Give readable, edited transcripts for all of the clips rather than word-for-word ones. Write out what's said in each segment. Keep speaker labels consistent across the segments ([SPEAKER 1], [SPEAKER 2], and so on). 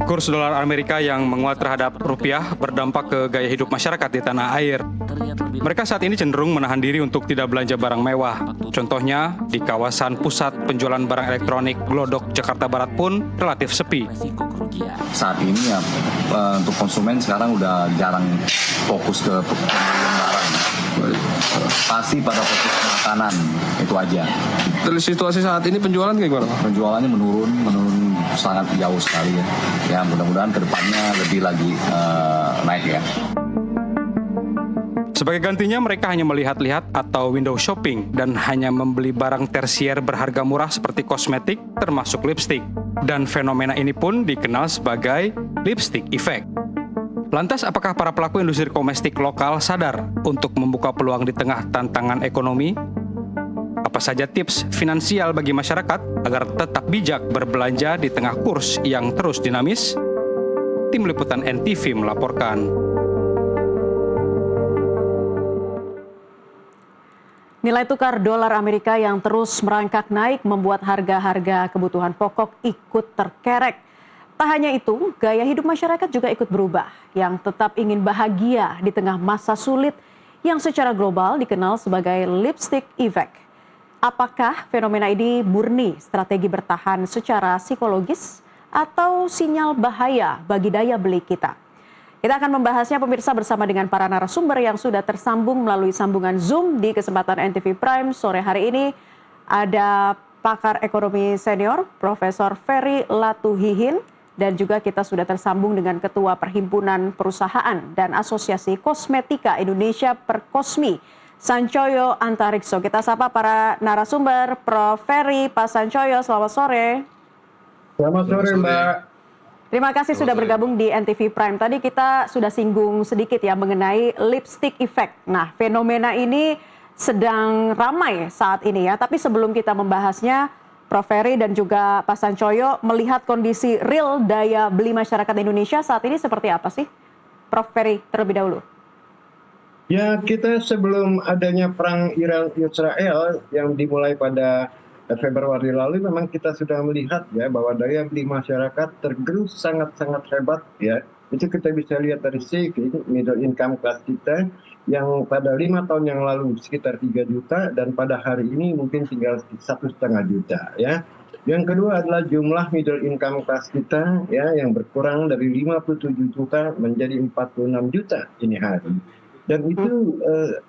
[SPEAKER 1] Kurs dolar Amerika yang menguat terhadap rupiah berdampak ke gaya hidup masyarakat di tanah air. Mereka saat ini cenderung menahan diri untuk tidak belanja barang mewah. Contohnya, di kawasan pusat penjualan barang elektronik Glodok, Jakarta Barat pun relatif sepi.
[SPEAKER 2] Saat ini ya untuk konsumen sekarang udah jarang fokus ke pembelian barang. Pasti pada fokus ke makanan, itu aja.
[SPEAKER 3] Dari situasi saat ini penjualan kayak gimana?
[SPEAKER 2] Penjualannya menurun sangat jauh sekali ya. Ya mudah-mudahan kedepannya lebih lagi naik ya.
[SPEAKER 1] Sebagai gantinya mereka hanya melihat-lihat atau window shopping dan hanya membeli barang tersier berharga murah seperti kosmetik termasuk lipstik. Dan fenomena ini pun dikenal sebagai lipstick effect. Lantas apakah para pelaku industri komestik lokal sadar untuk membuka peluang di tengah tantangan ekonomi? Apa saja tips finansial bagi masyarakat agar tetap bijak berbelanja di tengah kurs yang terus dinamis? Tim Liputan NTV melaporkan.
[SPEAKER 4] Nilai tukar dolar Amerika yang terus merangkak naik membuat harga-harga kebutuhan pokok ikut terkerek. Tak hanya itu, gaya hidup masyarakat juga ikut berubah, yang tetap ingin bahagia di tengah masa sulit yang secara global dikenal sebagai lipstick effect. Apakah fenomena ini murni strategi bertahan secara psikologis atau sinyal bahaya bagi daya beli kita? Kita akan membahasnya pemirsa bersama dengan para narasumber yang sudah tersambung melalui sambungan Zoom di kesempatan NTV Prime sore hari ini. Ada pakar ekonomi senior Profesor Ferry Latuhihin dan juga kita sudah tersambung dengan Ketua Perhimpunan Perusahaan dan Asosiasi Kosmetika Indonesia Perkosmi, Sancoyo Antarikso. Kita sapa para narasumber. Prof. Ferry, Pak Sancoyo, selamat sore.
[SPEAKER 5] Selamat sore, Mbak.
[SPEAKER 4] Terima kasih sudah bergabung di NTV Prime. Tadi kita sudah singgung sedikit ya mengenai lipstick effect. Nah, fenomena ini sedang ramai saat ini ya. Tapi sebelum kita membahasnya, Prof. Ferry dan juga Pak Sancoyo melihat kondisi real daya beli masyarakat Indonesia saat ini seperti apa sih? Prof. Ferry terlebih dahulu.
[SPEAKER 5] Ya, kita sebelum adanya perang Iran-Israel yang dimulai pada Februari lalu, memang kita sudah melihat ya bahwa daya beli masyarakat tergerus sangat-sangat hebat ya. Itu kita bisa lihat dari saving middle income class kita yang pada 5 tahun yang lalu sekitar 3 juta dan pada hari ini mungkin tinggal 1,5 juta ya. Yang kedua adalah jumlah middle income class kita ya yang berkurang dari 57 juta menjadi 46 juta ini hari. Dan itu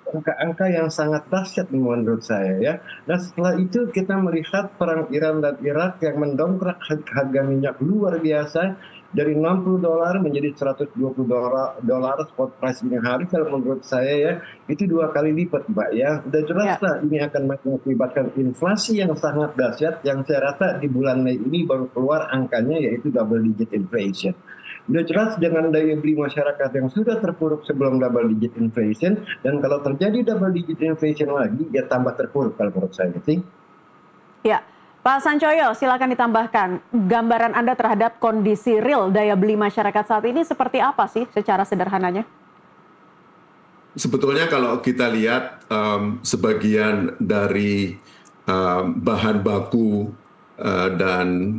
[SPEAKER 5] angka-angka yang sangat dahsyat menurut saya ya. Nah setelah itu kita melihat perang Iran dan Irak yang mendongkrak harga minyak luar biasa dari $60 menjadi $120 spot price ini hari. Kalau menurut saya ya itu 2 kali lipat, Mbak ya. Udah jelas lah ini akan mengakibatkan inflasi yang sangat dahsyat yang saya rasa di bulan Mei ini baru keluar angkanya yaitu double digit inflation. Udah jelas dengan daya beli masyarakat yang sudah terpuruk sebelum double digit inflation, dan kalau terjadi double digit inflation lagi, ya tambah terpuruk kalau menurut saya.
[SPEAKER 4] Ya, Pak Sancoyo silakan ditambahkan gambaran Anda terhadap kondisi real daya beli masyarakat saat ini seperti apa sih secara sederhananya?
[SPEAKER 6] Sebetulnya kalau kita lihat sebagian dari bahan baku dan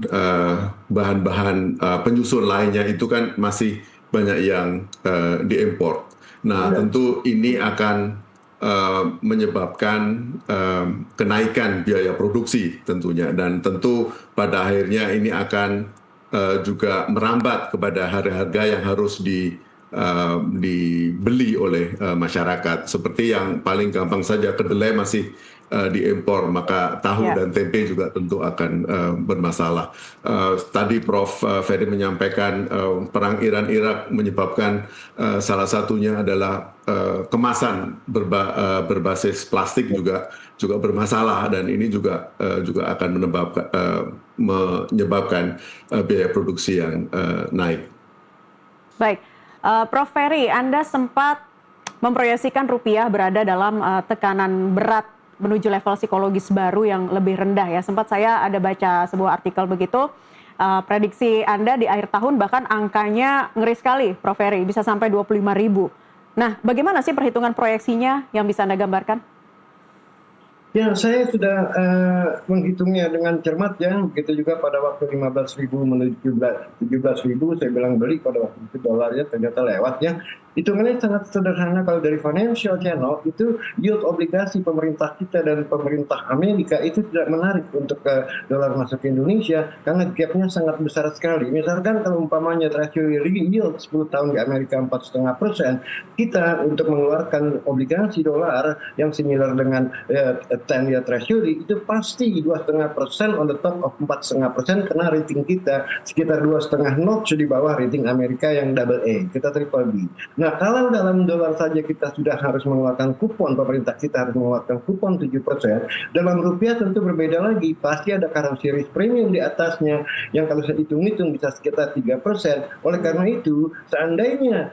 [SPEAKER 6] bahan-bahan penyusun lainnya itu kan masih banyak yang diimpor. Nah, tentu ini akan menyebabkan kenaikan biaya produksi tentunya, dan tentu pada akhirnya ini akan juga merambat kepada harga-harga yang harus dibeli oleh masyarakat. Seperti yang paling gampang saja, kedelai masih diimpor, maka tahu dan tempe juga tentu akan bermasalah. Tadi Prof. Ferry menyampaikan perang Iran-Irak menyebabkan salah satunya adalah kemasan berbasis plastik juga bermasalah, dan ini juga akan menyebabkan biaya produksi yang naik.
[SPEAKER 4] Baik, Prof. Ferry, Anda sempat memproyeksikan rupiah berada dalam tekanan berat menuju level psikologis baru yang lebih rendah ya. Sempat saya ada baca sebuah artikel begitu, prediksi Anda di akhir tahun bahkan angkanya ngeri sekali, Prof. Ferry, bisa sampai 25.000. Nah, bagaimana sih perhitungan proyeksinya yang bisa Anda gambarkan?
[SPEAKER 5] Ya, saya sudah menghitungnya dengan cermat ya. Begitu juga pada waktu 15.000 menuju 17.000, saya bilang beli pada waktu itu dolarnya ternyata lewat ya. Hitungannya sangat sederhana kalau dari financial channel itu yield obligasi pemerintah kita dan pemerintah Amerika itu tidak menarik untuk ke dolar masuk ke Indonesia karena gapnya sangat besar sekali. Misalkan kalau umpamanya treasury yield 10 tahun di Amerika 4,5%, kita untuk mengeluarkan obligasi dolar yang similar dengan 10-year treasury itu pasti 2,5% on the top of 4,5% karena rating kita sekitar 2,5 notch di bawah rating Amerika yang double A, kita triple B. Nah, kalau dalam dolar saja kita sudah harus mengeluarkan kupon, pemerintah kita harus mengeluarkan kupon 7%, dalam rupiah tentu berbeda lagi, pasti ada currency risk premium di atasnya yang kalau saya hitung-hitung bisa sekitar 3%. Oleh karena itu, seandainya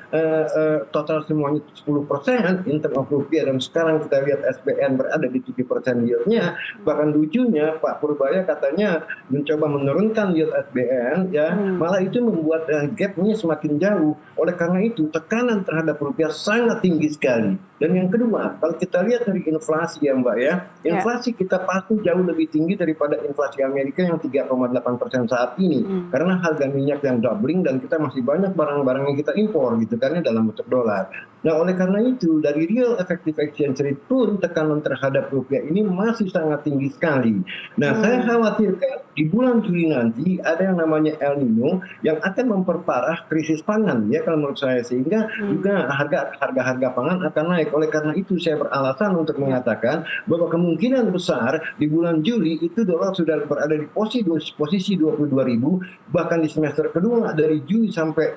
[SPEAKER 5] total semuanya 10% in terms of rupiah dan sekarang kita lihat SBN berada di 7% yieldnya, bahkan lucunya Pak Purbaya katanya mencoba menurunkan yield SBN ya, malah itu membuat gapnya semakin jauh. Oleh karena itu tekanan terhadap rupiah sangat tinggi sekali. Dan yang kedua, kalau kita lihat dari inflasi ya Mbak ya, inflasi kita pasti jauh lebih tinggi daripada inflasi Amerika yang 3,8% saat ini, karena harga minyak yang doubling dan kita masih banyak barang-barang yang kita impor gitu kan ya dalam bentuk dolar. Nah, oleh karena itu dari real effective exchange rate pun tekanan terhadap rupiah ini masih sangat tinggi sekali. Nah, saya khawatirkan di bulan Juli nanti ada yang namanya El Nino yang akan memperparah krisis pangan ya kalau menurut saya, sehingga juga harga pangan akan naik. Oleh karena itu saya beralasan untuk mengatakan bahwa kemungkinan besar di bulan Juli itu dolar sudah berada di posisi 22.000, bahkan di semester kedua dari Juli sampai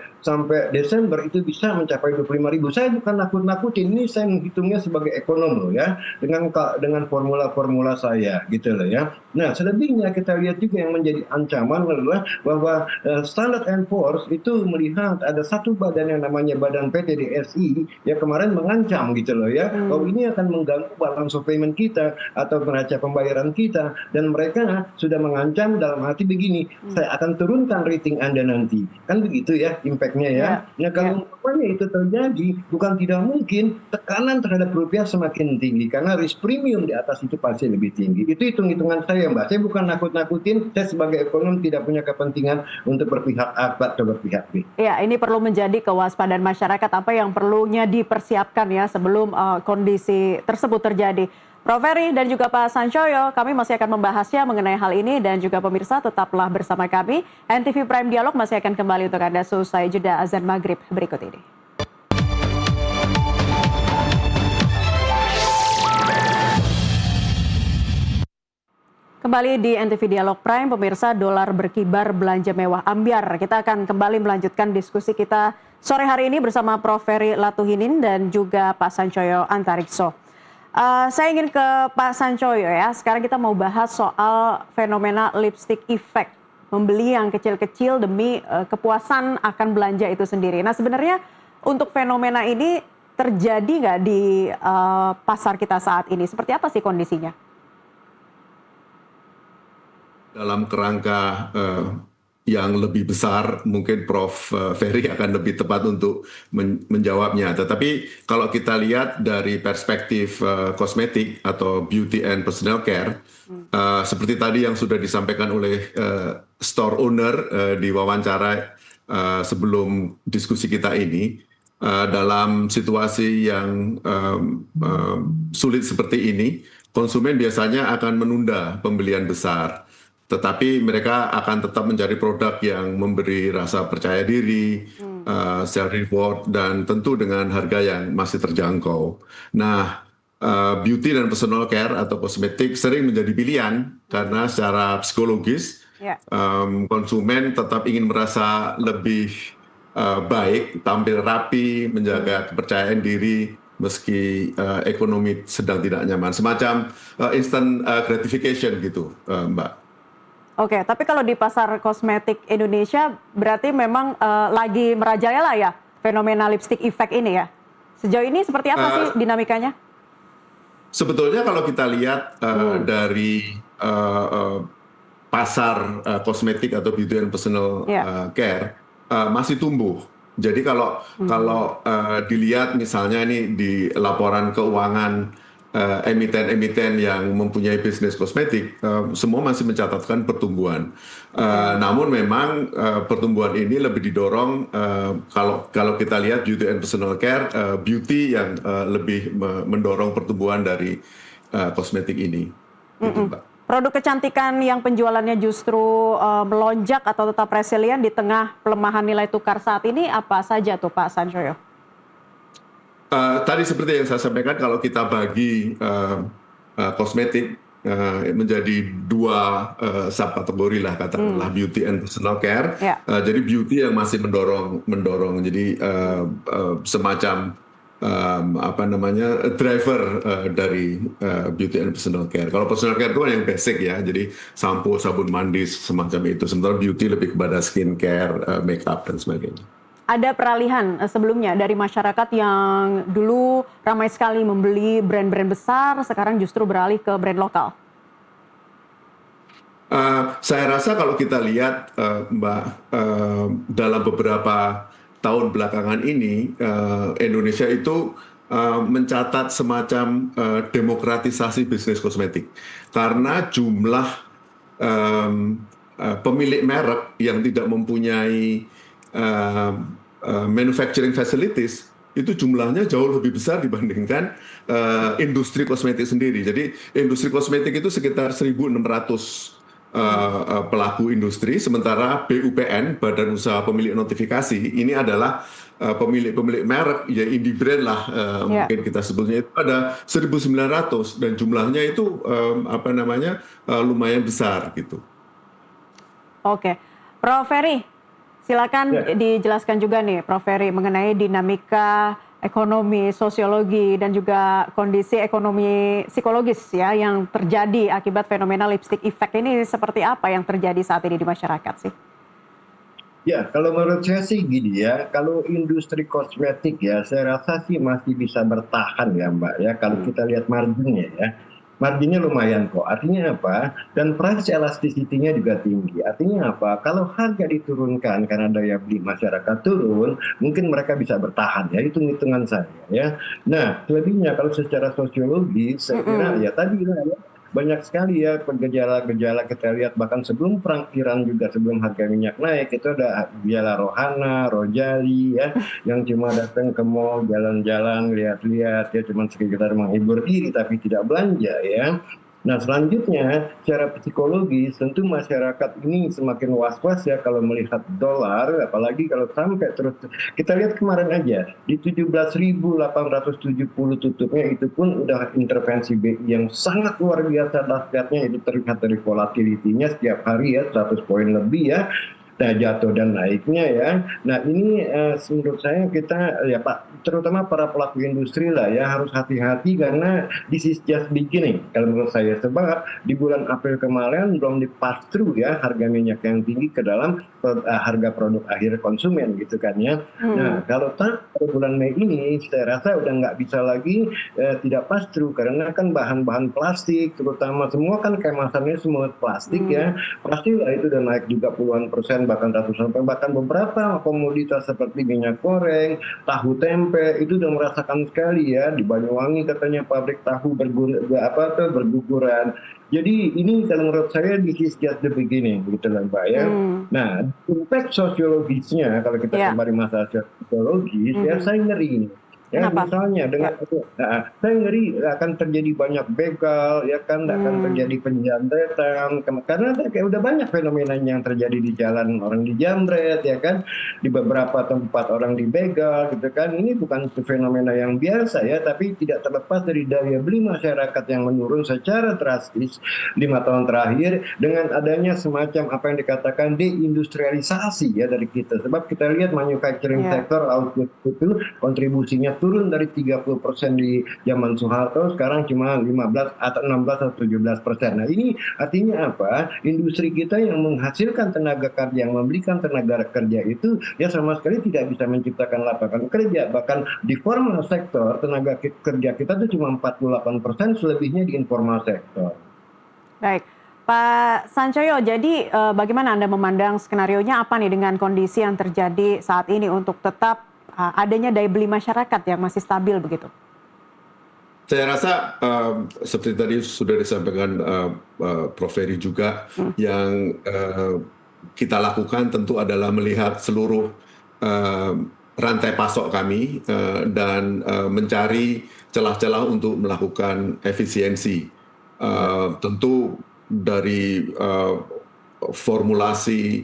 [SPEAKER 5] Desember itu bisa mencapai 25.000. Saya bukan nakut-nakutin, ini saya menghitungnya sebagai ekonom loh ya, dengan formula-formula saya gitu loh ya. Nah, selebihnya kita lihat juga yang menjadi ancaman adalah bahwa Standard & Poor's itu melihat ada satu badan yang namanya Badan PTDSI yang kemarin mengancam gitu loh ya, bahwa ini akan mengganggu balance of payment kita atau neraca pembayaran kita, dan mereka sudah mengancam dalam arti begini, saya akan turunkan rating Anda nanti. Kan begitu ya impactnya ya. Nah, kalau umpamanya itu terjadi, bukan tidak mungkin tekanan terhadap rupiah semakin tinggi karena risk premium di atas itu pasti lebih tinggi. Itu hitung-hitungan saya Mbak. Saya bukan nakut-nakutin, saya sebagai ekonom tidak punya kepentingan untuk berpihak A atau berpihak B.
[SPEAKER 4] Ya, ini perlu menjadi kewaspadaan masyarakat apa yang perlunya dipersiapkan ya sebelum kondisi tersebut terjadi. Prof. Ferry dan juga Pak Sancoyo, kami masih akan membahasnya mengenai hal ini dan juga pemirsa tetaplah bersama kami. NTV Prime Dialog masih akan kembali untuk Anda selesai jeda azan maghrib berikut ini. Kembali di NTV Dialog Prime, pemirsa, dolar berkibar, belanja mewah ambyar. Kita akan kembali melanjutkan diskusi kita sore hari ini bersama Prof. Ferry Latuhinin dan juga Pak Sancoyo Antarikso. Saya ingin ke Pak Sancoyo ya. Sekarang kita mau bahas soal fenomena lipstick effect. Membeli yang kecil-kecil demi kepuasan akan belanja itu sendiri. Nah, sebenarnya untuk fenomena ini terjadi nggak di pasar kita saat ini? Seperti apa sih kondisinya?
[SPEAKER 6] Dalam kerangka yang lebih besar, mungkin Prof. Ferry akan lebih tepat untuk menjawabnya. Tetapi kalau kita lihat dari perspektif kosmetik atau beauty and personal care, seperti tadi yang sudah disampaikan oleh store owner di wawancara sebelum diskusi kita ini, dalam situasi yang sulit seperti ini, konsumen biasanya akan menunda pembelian besar. Tetapi mereka akan tetap mencari produk yang memberi rasa percaya diri, self reward, dan tentu dengan harga yang masih terjangkau. Nah, beauty dan personal care atau kosmetik sering menjadi pilihan karena secara psikologis konsumen tetap ingin merasa lebih baik, tampil rapi, menjaga kepercayaan diri meski ekonomi sedang tidak nyaman. Semacam instant gratification gitu, Mbak.
[SPEAKER 4] Oke, tapi kalau di pasar kosmetik Indonesia berarti memang lagi merajalela ya fenomena lipstick effect ini ya. Sejauh ini seperti apa sih dinamikanya?
[SPEAKER 6] Sebetulnya kalau kita lihat dari pasar kosmetik atau beauty and personal care masih tumbuh. Jadi kalau dilihat misalnya ini di laporan keuangan emiten-emiten yang mempunyai bisnis kosmetik, semua masih mencatatkan pertumbuhan. Namun memang pertumbuhan ini lebih didorong kalau kita lihat beauty and personal care, beauty yang lebih mendorong pertumbuhan dari kosmetik ini. Gitu, Mbak.
[SPEAKER 4] Produk kecantikan yang penjualannya justru melonjak atau tetap resilient di tengah pelemahan nilai tukar saat ini apa saja tuh Pak Sanjoyo?
[SPEAKER 6] Tadi seperti yang saya sampaikan, kalau kita bagi kosmetik menjadi dua subkategori lah, katakanlah beauty and personal care. Jadi beauty yang masih mendorong. Jadi semacam driver dari beauty and personal care. Kalau personal care itu yang basic ya, jadi sampo, sabun mandi semacam itu. Sementara beauty lebih kepada skincare, makeup dan sebagainya.
[SPEAKER 4] Ada peralihan sebelumnya dari masyarakat yang dulu ramai sekali membeli brand-brand besar, sekarang justru beralih ke brand lokal.
[SPEAKER 6] Saya rasa kalau kita lihat, Mbak, dalam beberapa tahun belakangan ini, Indonesia itu mencatat semacam demokratisasi bisnis kosmetik. Karena jumlah pemilik merek yang tidak mempunyai manufacturing facilities itu jumlahnya jauh lebih besar dibandingkan industri kosmetik sendiri. Jadi industri kosmetik itu sekitar 1.600 pelaku industri, sementara BUPN, Badan Usaha Pemilik Notifikasi, ini adalah pemilik merek, ya indie brand lah mungkin kita sebutnya, itu ada 1.900 dan jumlahnya itu lumayan besar gitu. Oke,
[SPEAKER 4] Prof. Ferry, silakan dijelaskan juga nih, Prof. Ferry, mengenai dinamika ekonomi, sosiologi, dan juga kondisi ekonomi psikologis ya yang terjadi akibat fenomena lipstick effect ini. Seperti apa yang terjadi saat ini di masyarakat sih?
[SPEAKER 5] Ya, kalau menurut saya sih gini ya, kalau industri kosmetik ya, saya rasa sih masih bisa bertahan ya Mbak ya, kalau kita lihat marginnya ya. Marginnya lumayan kok. Artinya apa? Dan price elasticity-nya juga tinggi. Artinya apa? Kalau harga diturunkan karena daya beli masyarakat turun, mungkin mereka bisa bertahan ya. Itu hitungan saya ya. Nah, selebihnya kalau secara sosiologi, saya kira ya tadi ya, banyak sekali ya gejala-gejala kita lihat bahkan sebelum perang Iran juga, sebelum harga minyak naik itu ada gejala rohana, rojali ya yang cuma datang ke mall, jalan-jalan, lihat-lihat ya cuma sekedar menghibur diri tapi tidak belanja ya. Nah selanjutnya secara psikologis tentu masyarakat ini semakin was-was ya kalau melihat dolar, apalagi kalau sampai terus kita lihat kemarin aja di 17.870 tutupnya itu pun udah intervensi BI yang sangat luar biasa dahsyatnya, itu terlihat dari volatility-nya setiap hari ya 100 poin lebih ya. Nah, jatuh dan naiknya ya. Nah ini menurut saya kita ya Pak, terutama para pelaku industri lah ya harus hati-hati karena this is just beginning kalau menurut saya, sebab di bulan April kemarin belum di-pass through ya harga minyak yang tinggi ke dalam harga produk akhir konsumen gitu kan ya. Nah kalau pada bulan Mei ini saya rasa udah nggak bisa lagi tidak pass through karena kan bahan-bahan plastik terutama semua kan kemasannya semua plastik ya, pastilah itu udah naik juga puluhan persen bahkan ratusan, bahkan beberapa komoditas seperti minyak goreng, tahu tempe itu udah merasakan sekali ya. Di Banyuwangi katanya pabrik tahu berguguran. Jadi ini kalau menurut saya this is just the beginning gitu lah Mbak ya. Nah impact sosiologisnya kalau kita kembali masalah sosiologis ya saya ngeri. Ya, misalnya dengan saya ngeri akan terjadi banyak begal, ya kan, akan terjadi penjamretan, karena udah banyak fenomena yang terjadi di jalan, orang dijamret, ya kan, di beberapa tempat orang dibegal, gitu kan. Ini bukan fenomena yang biasa ya, tapi tidak terlepas dari daya beli masyarakat yang menurun secara drastis 5 tahun terakhir dengan adanya semacam apa yang dikatakan deindustrialisasi ya dari kita. Sebab kita lihat manufacturing sector output itu kontribusinya turun dari 30% di zaman Soeharto, sekarang cuma 15 atau 16 atau 17%. Nah ini artinya apa? Industri kita yang menghasilkan tenaga kerja, yang memberikan tenaga kerja itu ya sama sekali tidak bisa menciptakan lapangan kerja. Bahkan di formal sektor tenaga kerja kita itu cuma 48%, selebihnya di informal sektor.
[SPEAKER 4] Baik. Pak Sanjoyo, jadi bagaimana Anda memandang skenarionya apa nih dengan kondisi yang terjadi saat ini untuk tetap adanya daya beli masyarakat yang masih stabil begitu?
[SPEAKER 6] Saya rasa seperti tadi sudah disampaikan Prof. Ferry juga, yang kita lakukan tentu adalah melihat seluruh rantai pasok kami dan mencari celah-celah untuk melakukan efisiensi. Tentu dari formulasi,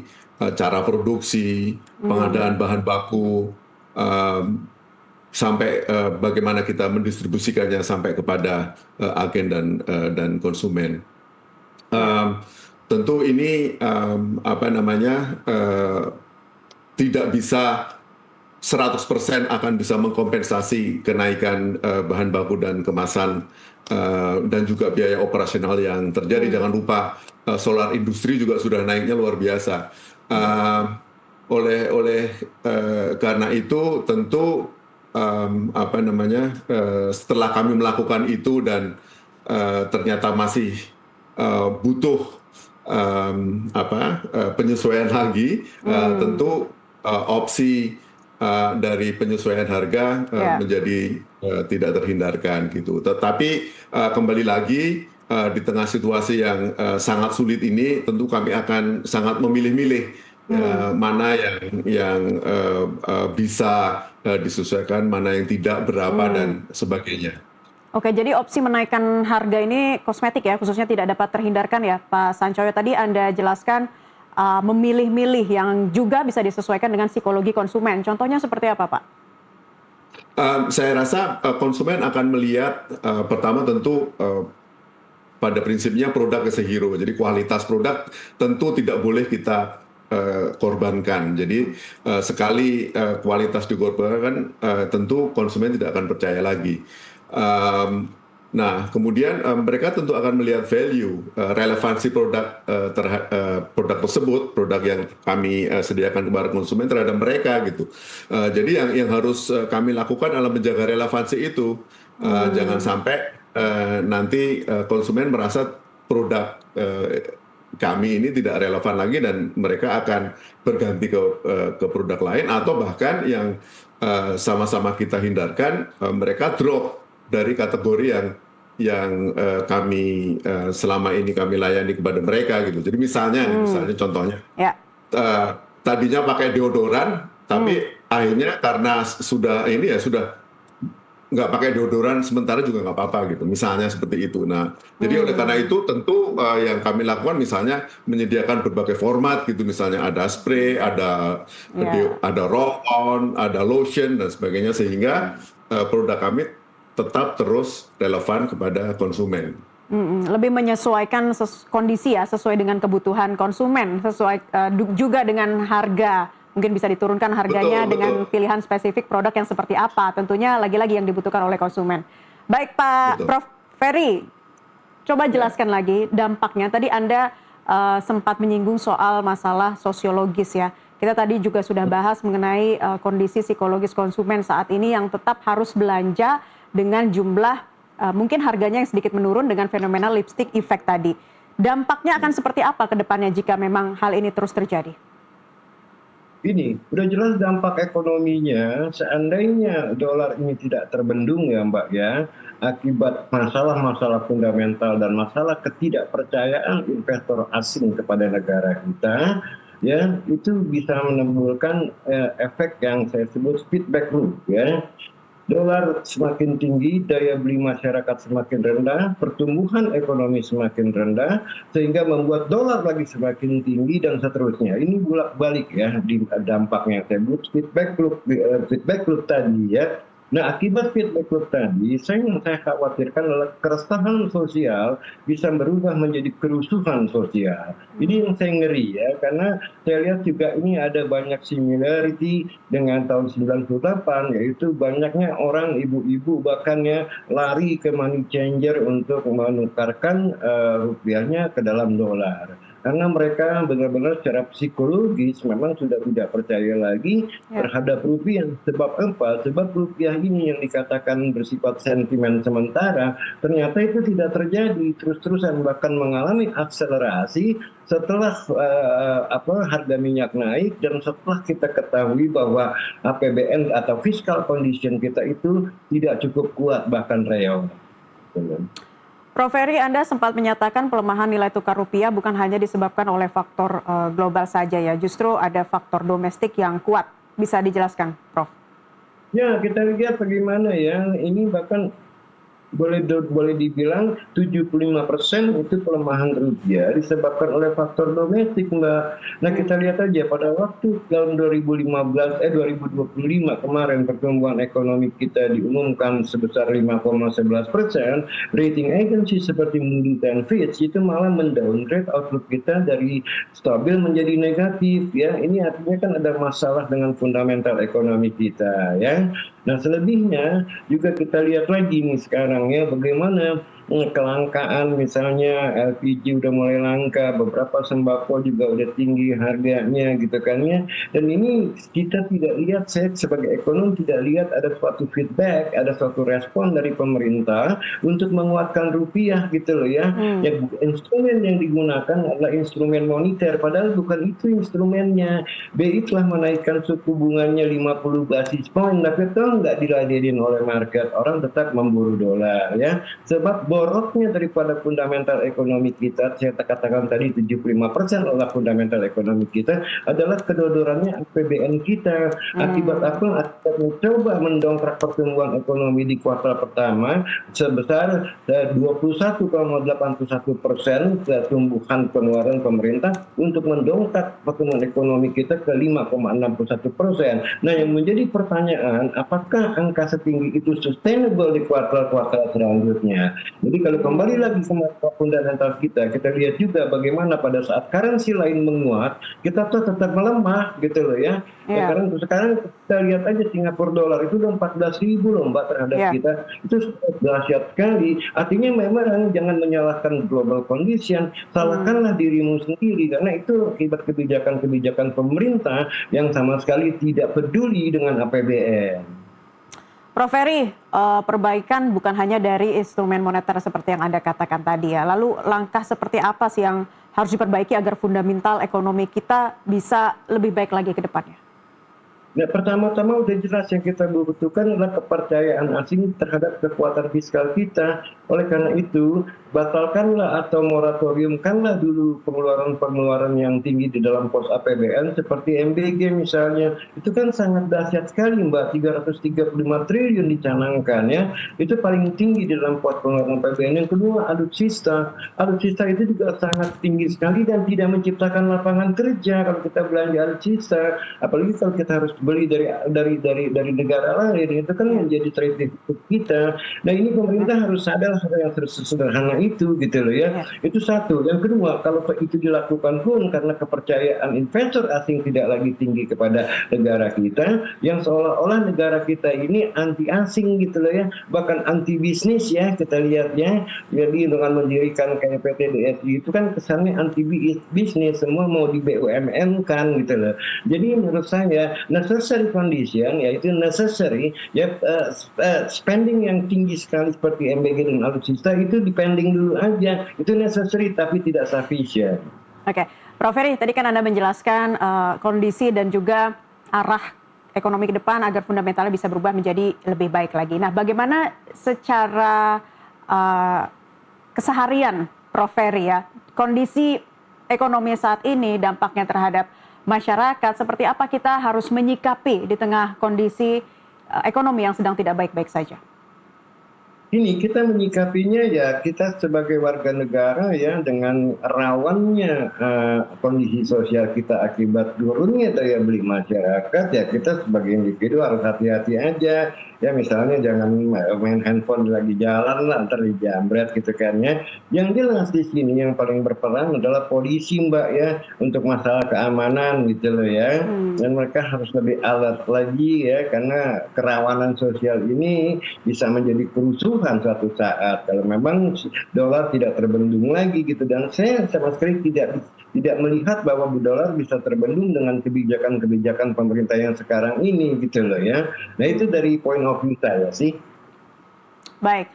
[SPEAKER 6] cara produksi, pengadaan bahan baku, sampai bagaimana kita mendistribusikannya sampai kepada agen dan konsumen. Tentu ini tidak bisa 100% akan bisa mengkompensasi kenaikan bahan baku dan kemasan dan juga biaya operasional yang terjadi. Jangan lupa solar industri juga sudah naiknya luar biasa. Karena itu tentu setelah kami melakukan itu dan ternyata masih butuh penyesuaian lagi, tentu opsi dari penyesuaian harga menjadi tidak terhindarkan gitu. Tetapi kembali lagi di tengah situasi yang sangat sulit ini, tentu kami akan sangat memilih-milih mana yang bisa disesuaikan, mana yang tidak, berapa dan sebagainya.
[SPEAKER 4] Oke, jadi opsi menaikkan harga ini kosmetik ya, khususnya tidak dapat terhindarkan ya, Pak Sancoyo. Tadi Anda jelaskan memilih-milih yang juga bisa disesuaikan dengan psikologi konsumen. Contohnya seperti apa, Pak?
[SPEAKER 6] Saya rasa konsumen akan melihat pertama tentu pada prinsipnya produk is a hero. Jadi kualitas produk tentu tidak boleh kita korbankan. Jadi sekali kualitas dikorbankan, tentu konsumen tidak akan percaya lagi. Nah, kemudian mereka tentu akan melihat value, relevansi produk produk tersebut, produk yang kami sediakan kepada konsumen terhadap mereka gitu. Jadi yang harus kami lakukan adalah menjaga relevansi itu. Jangan sampai nanti konsumen merasa produk kami ini tidak relevan lagi dan mereka akan berganti ke produk lain, atau bahkan yang sama-sama kita hindarkan, mereka drop dari kategori yang kami selama ini kami layani kepada mereka gitu. Jadi misalnya contohnya, tadinya pakai deodoran, tapi akhirnya karena sudah nggak pakai deodoran sementara juga nggak apa-apa gitu. Misalnya seperti itu. Nah, jadi oleh karena itu tentu yang kami lakukan misalnya menyediakan berbagai format gitu. Misalnya ada spray, ada roll-on, ada lotion dan sebagainya, sehingga produk kami tetap terus relevan kepada konsumen.
[SPEAKER 4] Lebih menyesuaikan kondisi ya, sesuai dengan kebutuhan konsumen, sesuai juga dengan harga. Mungkin bisa diturunkan harganya dengan pilihan spesifik produk yang seperti apa. Tentunya lagi-lagi yang dibutuhkan oleh konsumen. Baik Pak Prof. Ferry, coba jelaskan lagi dampaknya. Tadi Anda sempat menyinggung soal masalah sosiologis ya. Kita tadi juga sudah bahas mengenai kondisi psikologis konsumen saat ini yang tetap harus belanja dengan jumlah mungkin harganya yang sedikit menurun dengan fenomena lipstick effect tadi. Dampaknya akan seperti apa ke depannya jika memang hal ini terus terjadi?
[SPEAKER 5] Ini udah jelas dampak ekonominya, seandainya dolar ini tidak terbendung ya Mbak ya, akibat masalah-masalah fundamental dan masalah ketidakpercayaan investor asing kepada negara kita, ya itu bisa menimbulkan efek yang saya sebut feedback loop ya. Dolar semakin tinggi, daya beli masyarakat semakin rendah, pertumbuhan ekonomi semakin rendah, sehingga membuat dolar lagi semakin tinggi dan seterusnya. Ini bolak-balik ya di dampaknya. Saya sebut feedback loop tadi ya. Nah, akibat feedback loop tadi, yang saya khawatirkan adalah keresahan sosial bisa berubah menjadi kerusuhan sosial. Ini yang saya ngeri ya, karena saya lihat juga ini ada banyak similarity dengan tahun 98, yaitu banyaknya orang, ibu-ibu bahkan ya lari ke money changer untuk menukarkan rupiahnya ke dalam dolar. Karena mereka benar-benar secara psikologis memang sudah tidak percaya lagi terhadap rupiah. Sebab apa? Sebab rupiah ini yang dikatakan bersifat sentimen sementara, ternyata itu tidak terjadi. Terus-terusan bahkan mengalami akselerasi setelah harga minyak naik dan setelah kita ketahui bahwa APBN atau fiscal condition kita itu tidak cukup kuat, bahkan real.
[SPEAKER 4] Prof. Ferry, Anda sempat menyatakan pelemahan nilai tukar rupiah bukan hanya disebabkan oleh faktor global saja ya, justru ada faktor domestik yang kuat. Bisa dijelaskan, Prof?
[SPEAKER 5] Ya, kita lihat bagaimana ya, ini bahkan boleh dibilang 75% itu pelemahan rupiah disebabkan oleh faktor domestik, Mbak. Nah, kita lihat aja pada waktu tahun 2025 kemarin pertumbuhan ekonomi kita diumumkan sebesar 5,11%, rating agency seperti Moody's dan Fitch itu malah mendowngrade outlook kita dari stabil menjadi negatif ya. Ini artinya kan ada masalah dengan fundamental ekonomi kita ya. Nah, selebihnya juga kita lihat lagi nih sekarang ya, bagaimana kelangkaan misalnya LPG udah mulai langka, beberapa sembako juga udah tinggi harganya gitu kan ya. Dan ini kita tidak lihat, saya sebagai ekonom tidak lihat ada suatu feedback, ada suatu respon dari pemerintah untuk menguatkan rupiah gitu loh ya. Yang instrumen yang digunakan adalah instrumen moneter, padahal bukan itu instrumennya. BI telah menaikkan suku bunganya 50 basis point, tapi toh nggak diladenin oleh market, orang tetap memburu dolar ya. Sebab boroknya daripada fundamental ekonomi kita, saya katakan tadi 75% adalah fundamental ekonomi kita, adalah kedodorannya APBN kita. Akibat apa? Akibat mencoba mendongkrak pertumbuhan ekonomi di kuartal pertama sebesar 21,81% tumbuhan pengeluaran pemerintah untuk mendongkrak pertumbuhan ekonomi kita ke 5,61%. Nah, yang menjadi pertanyaan, apakah angka setinggi itu sustainable di kuartal-kuartal selanjutnya? Jadi kalau kembali lagi ke masalah fundamental kita lihat juga bagaimana pada saat currency lain menguat, kita tuh tetap melemah gitu loh ya. Sekarang kita lihat aja Singapura dolar itu udah 14.000 loh Mbak terhadap kita. Itu dahsyat sekali. Artinya memang jangan menyalahkan global condition, salahkanlah dirimu sendiri karena itu akibat kebijakan-kebijakan pemerintah yang sama sekali tidak peduli dengan APBN.
[SPEAKER 4] Prof. Ferry, perbaikan bukan hanya dari instrumen moneter seperti yang Anda katakan tadi ya. Lalu langkah seperti apa sih yang harus diperbaiki agar fundamental ekonomi kita bisa lebih baik lagi ke depannya?
[SPEAKER 5] Nah, pertama-tama udah jelas yang kita butuhkan adalah kepercayaan asing terhadap kekuatan fiskal kita. Oleh karena itu, batalkanlah atau moratoriumkanlah dulu pengeluaran-pengeluaran yang tinggi di dalam pos APBN seperti MBG misalnya. Itu kan sangat dahsyat sekali Mbak, 335 triliun dicanangkan ya. Itu paling tinggi di dalam pos pengeluaran APBN. Yang kedua, alutsista. Alutsista itu juga sangat tinggi sekali dan tidak menciptakan lapangan kerja kalau kita belanja alutsista. Apalagi kalau kita harus beli dari negara lain, itu kan menjadi trade deficit kita. Nah, ini pemerintah harus sadar yang sederhana itu gitu loh ya. Itu satu. Yang kedua, kalau itu dilakukan pun karena kepercayaan investor asing tidak lagi tinggi kepada negara kita, yang seolah-olah negara kita ini anti asing gitu loh ya, bahkan anti bisnis ya kita lihat ya. Jadi dengan mendirikan kayak PT DSI itu kan kesannya anti bisnis, semua mau di BUMN kan gitu loh. Jadi menurut saya necessary condition, yaitu necessary ya, spending yang tinggi sekali seperti MBG dan alutsista itu dipending dulu aja, itu necessary tapi tidak sufficient.
[SPEAKER 4] Oke, Prof. Ferry, tadi kan Anda menjelaskan kondisi dan juga arah ekonomi ke depan agar fundamentalnya bisa berubah menjadi lebih baik lagi. Nah, bagaimana secara keseharian Prof. Ferry ya, kondisi ekonomi saat ini dampaknya terhadap masyarakat, seperti apa kita harus menyikapi di tengah kondisi ekonomi yang sedang tidak baik-baik saja?
[SPEAKER 5] Ini kita menyikapinya ya, kita sebagai warga negara ya, dengan rawannya kondisi sosial kita akibat turunnya daya beli masyarakat ya, kita sebagai individu harus hati-hati aja ya. Misalnya jangan main handphone lagi jalan lah, ntar dijamret gitu kan ya. Yang jelas di sini yang paling berperan adalah polisi Mbak ya, untuk masalah keamanan gitu loh ya. Dan mereka harus lebih alert lagi ya, karena kerawanan sosial ini bisa menjadi kerusuhan suatu saat kalau memang dolar tidak terbendung lagi gitu. Dan saya sama sekali tidak melihat bahwa dolar bisa terbendung dengan kebijakan-kebijakan pemerintah yang sekarang ini gitu loh ya. Nah, itu dari point of view saya sih.
[SPEAKER 4] Baik,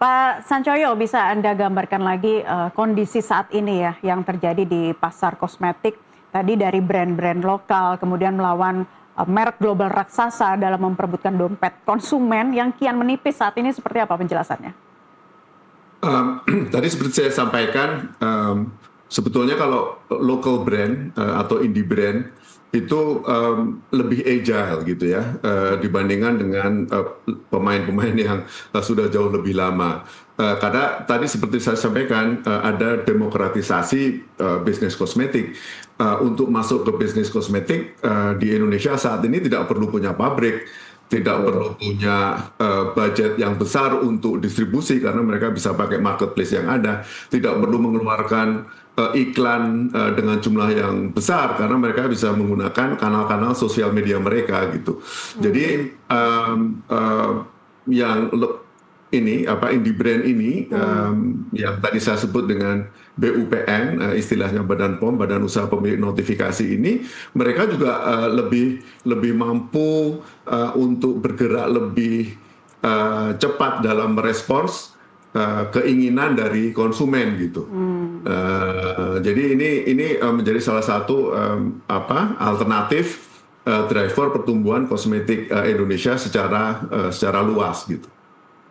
[SPEAKER 4] Pak Sancoyo, bisa Anda gambarkan lagi kondisi saat ini ya yang terjadi di pasar kosmetik tadi, dari brand-brand lokal kemudian melawan merek global raksasa dalam memperebutkan dompet konsumen yang kian menipis saat ini, seperti apa penjelasannya?
[SPEAKER 6] Tadi seperti saya sampaikan, sebetulnya kalau local brand atau indie brand itu lebih agile gitu ya, dibandingkan dengan pemain-pemain yang sudah jauh lebih lama. Karena tadi seperti saya sampaikan, ada demokratisasi bisnis kosmetik. Untuk masuk ke bisnis kosmetik di Indonesia saat ini tidak perlu punya pabrik, tidak perlu punya budget yang besar untuk distribusi karena mereka bisa pakai marketplace yang ada, tidak perlu mengeluarkan iklan dengan jumlah yang besar karena mereka bisa menggunakan kanal-kanal sosial media mereka gitu. Jadi indie brand ini yang tadi saya sebut dengan BUPN, istilahnya Badan POM, Badan Usaha Pemilik Notifikasi ini, mereka juga lebih mampu untuk bergerak lebih cepat dalam merespons keinginan dari konsumen gitu. Jadi ini menjadi salah satu alternatif driver pertumbuhan kosmetik Indonesia secara luas gitu.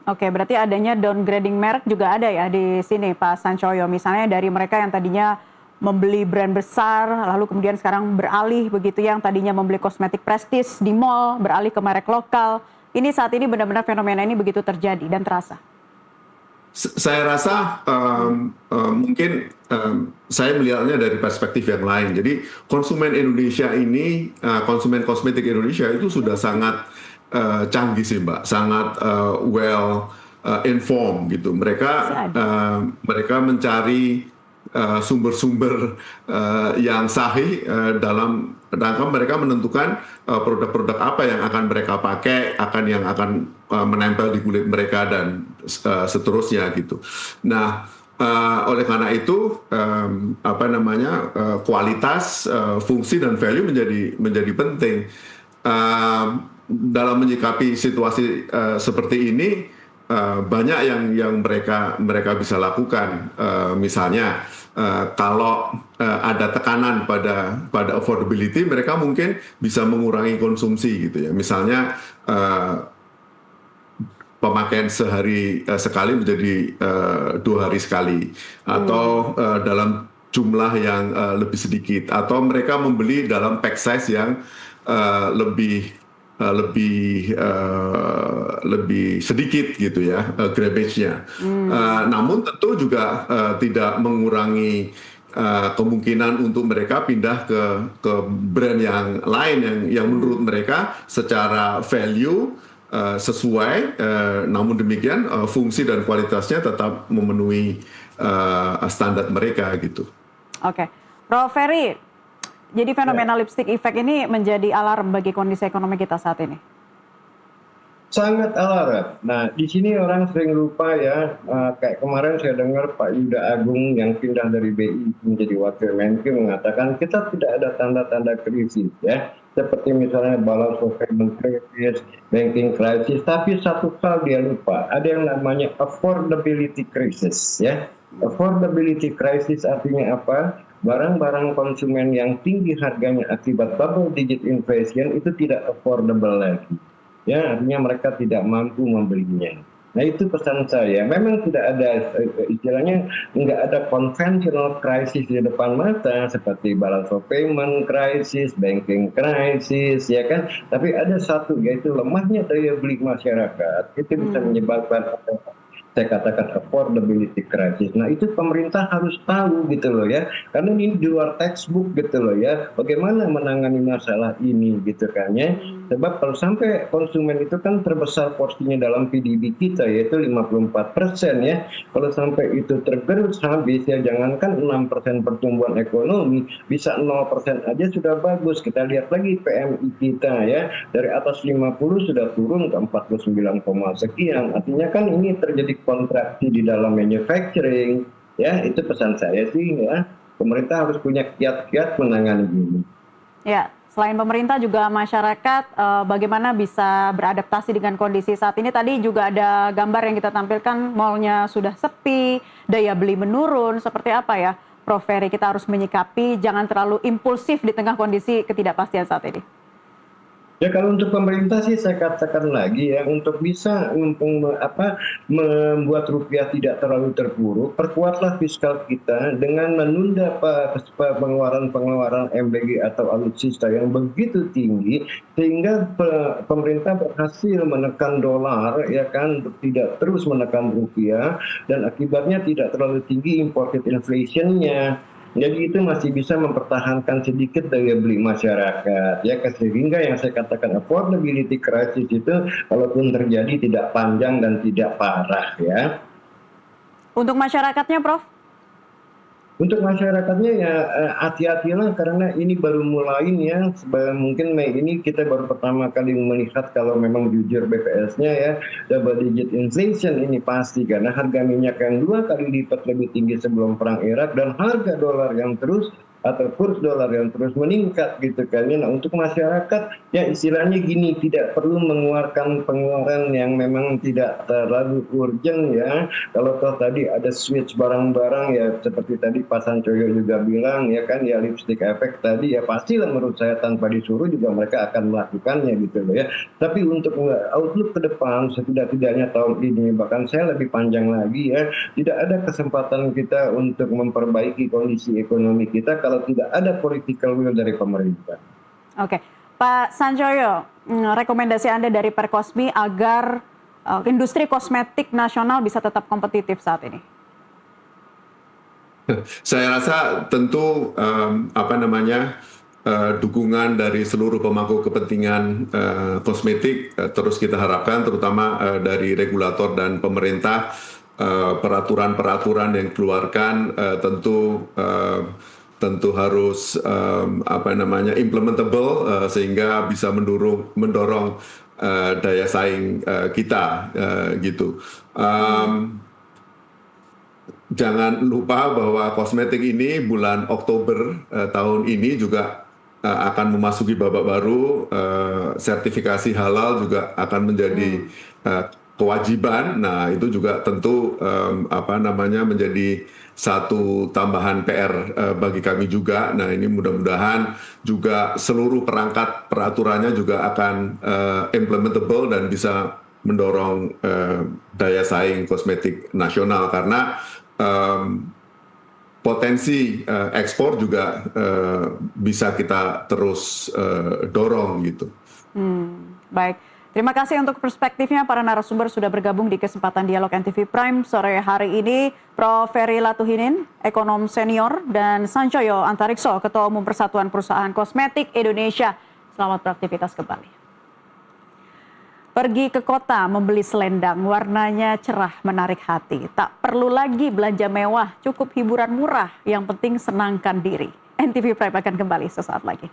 [SPEAKER 4] Oke, berarti adanya downgrading merek juga ada ya di sini Pak Sancoyo. Misalnya dari mereka yang tadinya membeli brand besar, lalu kemudian sekarang beralih begitu, yang tadinya membeli kosmetik prestis di mall, beralih ke merek lokal. Ini saat ini benar-benar fenomena ini begitu terjadi dan terasa.
[SPEAKER 6] Saya rasa mungkin saya melihatnya dari perspektif yang lain. Jadi konsumen Indonesia ini, konsumen kosmetik Indonesia itu sudah sangat canggih sih Mbak, sangat well informed gitu. Mereka mencari sumber-sumber yang sahih dalam rangka mereka menentukan produk-produk apa yang akan mereka pakai, yang akan menempel di kulit mereka dan seterusnya gitu. Nah, oleh karena itu kualitas, fungsi dan value menjadi penting. Dalam menyikapi situasi seperti ini, banyak yang mereka bisa lakukan. Misalnya kalau ada tekanan pada affordability, mereka mungkin bisa mengurangi konsumsi gitu ya. Misalnya pemakaian sehari sekali menjadi 2 hari sekali, atau dalam jumlah yang lebih sedikit, atau mereka membeli dalam pack size yang lebih sedikit gitu ya, grammage-nya. Namun tentu juga tidak mengurangi kemungkinan untuk mereka pindah ke brand yang lain yang menurut mereka secara value sesuai, namun demikian fungsi dan kualitasnya tetap memenuhi standar mereka gitu.
[SPEAKER 4] Oke, Prof. Ferry. Jadi fenomena lipstick effect ini menjadi alarm bagi kondisi ekonomi kita saat ini.
[SPEAKER 5] Sangat alarm. Nah, di sini orang sering lupa ya, kayak kemarin saya dengar Pak Yuda Agung yang pindah dari BI menjadi Wakil Menkyu mengatakan kita tidak ada tanda-tanda krisis ya. Seperti misalnya balance of payment crisis, banking crisis, tapi satu hal dia lupa, ada yang namanya affordability crisis ya. Affordability crisis artinya apa? Barang-barang konsumen yang tinggi harganya akibat double digit inflation itu tidak affordable lagi. Ya, artinya mereka tidak mampu membelinya. Nah, itu pesan saya. Memang tidak ada istilahnya, nggak ada conventional crisis di depan mata seperti balance of payment crisis, banking crisis, ya kan? Tapi ada satu, yaitu lemahnya daya beli masyarakat. Itu bisa menyebabkan saya katakan affordability crisis. Nah, itu pemerintah harus tahu gitu loh ya, karena ini di luar textbook gitu loh ya, bagaimana menangani masalah ini gitu kan ya. Sebab kalau sampai konsumen itu kan terbesar porsinya dalam PDB kita, yaitu 54% ya. Kalau sampai itu tergerus habis ya, jangankan 6% pertumbuhan ekonomi, bisa 0% aja sudah bagus. Kita lihat lagi PMI kita ya, dari atas 50 sudah turun ke 49, sekian. Artinya kan ini terjadi kontraksi di dalam manufacturing ya. Itu pesan saya sih ya, pemerintah harus punya kiat-kiat menangani ini.
[SPEAKER 4] Ya, selain pemerintah juga masyarakat bagaimana bisa beradaptasi dengan kondisi saat ini. Tadi juga ada gambar yang kita tampilkan, mallnya sudah sepi, daya beli menurun. Seperti apa ya Prof. Ferry, kita harus menyikapi jangan terlalu impulsif di tengah kondisi ketidakpastian saat ini?
[SPEAKER 5] Ya kalau untuk pemerintah sih saya katakan lagi ya, untuk bisa membuat rupiah tidak terlalu terpuruk, perkuatlah fiskal kita dengan menunda pengeluaran MBG atau alutsista yang begitu tinggi, sehingga pemerintah berhasil menekan dolar ya kan, untuk tidak terus menekan rupiah, dan akibatnya tidak terlalu tinggi imported inflation-nya. Jadi itu masih bisa mempertahankan sedikit daya beli masyarakat ya, sehingga yang saya katakan affordability crisis itu kalaupun terjadi tidak panjang dan tidak parah ya.
[SPEAKER 4] Untuk masyarakatnya, Prof?
[SPEAKER 5] Untuk masyarakatnya ya hati-hatilah, karena ini baru mulainya. Mungkin Mei ini kita baru pertama kali melihat kalau memang jujur BPS-nya ya double digit inflation ini pasti, karena harga minyak yang 2 kali lipat lebih tinggi sebelum perang Irak, dan harga dolar yang terus atau kurs dolar yang terus meningkat gitu kan. Nah untuk masyarakat ya istilahnya gini, tidak perlu mengeluarkan pengeluaran yang memang tidak terlalu urgent ya. Kalau toh tadi ada switch barang-barang ya seperti tadi Pak Sancoyo juga bilang ya kan, ya lipstick effect tadi ya pastilah menurut saya tanpa disuruh juga mereka akan melakukannya gitu loh ya. Tapi untuk outlook ke depan setidak-tidaknya tahun ini, bahkan saya lebih panjang lagi ya, tidak ada kesempatan kita untuk memperbaiki kondisi ekonomi kita kalau tidak ada political will dari pemerintah.
[SPEAKER 4] Oke, Pak Sancoyo, rekomendasi Anda dari Perkosmi agar industri kosmetik nasional bisa tetap kompetitif saat ini?
[SPEAKER 6] Saya rasa tentu dukungan dari seluruh pemangku kepentingan kosmetik terus kita harapkan, terutama dari regulator dan pemerintah, peraturan-peraturan yang dikeluarkan tentu harus implementable sehingga bisa mendorong daya saing kita gitu. Jangan lupa bahwa kosmetik ini bulan Oktober tahun ini juga akan memasuki babak baru. Sertifikasi halal juga akan menjadi kewajiban. Nah itu juga tentu menjadi satu tambahan PR bagi kami juga. Nah ini mudah-mudahan juga seluruh perangkat peraturannya juga akan implementable dan bisa mendorong daya saing kosmetik nasional, karena potensi ekspor juga bisa kita terus dorong gitu.
[SPEAKER 4] Baik. Terima kasih untuk perspektifnya. Para narasumber sudah bergabung di kesempatan Dialog NTV Prime sore hari ini. Prof. Ferry Latuhinin, ekonom senior, dan Sancoyo Antarikso, Ketua Umum Persatuan Perusahaan Kosmetik Indonesia. Selamat beraktivitas kembali. Pergi ke kota membeli selendang, warnanya cerah menarik hati. Tak perlu lagi belanja mewah, cukup hiburan murah. Yang penting senangkan diri. NTV Prime akan kembali sesaat lagi.